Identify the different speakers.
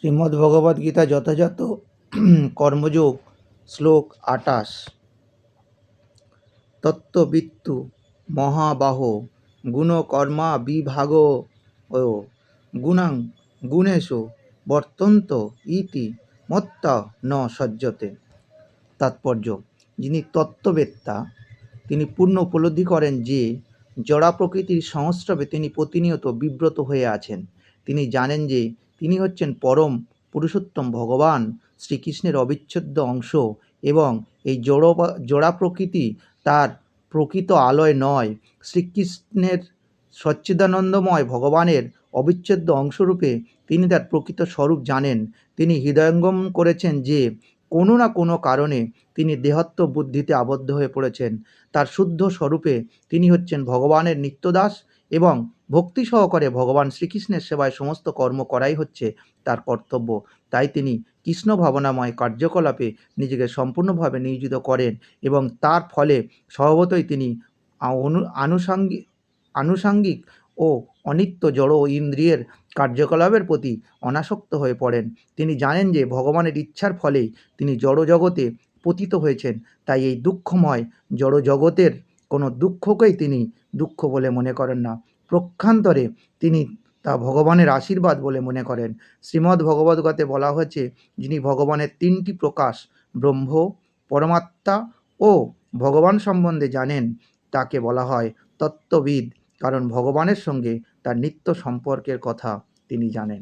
Speaker 1: শ্রীমদ্ভগবদ্গীতা যথাযথ কর্মযোগ শ্লোক ২৮। তত্ত্ববিত্তু মহাবাহ গুণকর্মা বিভাগ গুণাং গুণেষু বর্তন্ত ইতি মত্তা ন সজ্জতে। তাৎপর্য: যিনি তত্ত্ববেত্তা তিনি পূর্ণ উপলব্ধি করেন যে জড়া প্রকৃতির সংস্রবে তিনি প্রতিনিয়ত বিব্রত হয়ে আছেন। তিনি জানেন যে তিনি হচ্ছেন পরম পুরুষোত্তম ভগবান শ্রীকৃষ্ণের অবিচ্ছেদ্য অংশ এবং এই জড়া প্রকৃতি তার প্রকৃত আলয় নয়। শ্রীকৃষ্ণের সচ্চিদানন্দময় ভগবানের অবিচ্ছেদ্য অংশরূপে তিনি তার প্রকৃত স্বরূপ জানেন। তিনি হৃদয়ঙ্গম করেছেন যে কোনো না কোনো কারণে তিনি দেহত্ব বুদ্ধিতে আবদ্ধ হয়ে পড়েছেন। তার শুদ্ধ স্বরূপে তিনি হচ্ছেন ভগবানের নিত্যদাস এবং ভক্তি সহকারে ভগবান শ্রীকৃষ্ণের সেবায় সমস্ত কর্ম করাই হচ্ছে তার কর্তব্য। তাই তিনি কৃষ্ণ ভাবনাময় কার্যকলাপে নিজেকে সম্পূর্ণভাবে নিয়োজিত করেন এবং তার ফলে স্বভাবতই তিনি আনুষাঙ্গিক ও অনিত্য জড় ও ইন্দ্রিয়ের কার্যকলাপের প্রতি অনাসক্ত হয়ে পড়েন। তিনি জানেন যে ভগবানের ইচ্ছার ফলেই তিনি জড়জগতে পতিত হয়েছেন। তাই এই দুঃখময় জড়জগতের কোনো দুঃখকেই তিনি দুঃখ বলে মনে করেন না, প্রক্ষান্তরে তিনি তা ভগবানের আশীর্বাদ বলে মনে করেন। শ্রীমদ্ভগবদ্গীতায় বলা হয়েছে, যিনি ভগবানের তিনটি প্রকাশ ব্রহ্ম, পরমাত্মা ও ভগবান সম্বন্ধে জানেন তাকে বলা হয় তত্ত্ববিদ, কারণ ভগবানের সঙ্গে তার নিত্য সম্পর্কের কথা তিনি জানেন।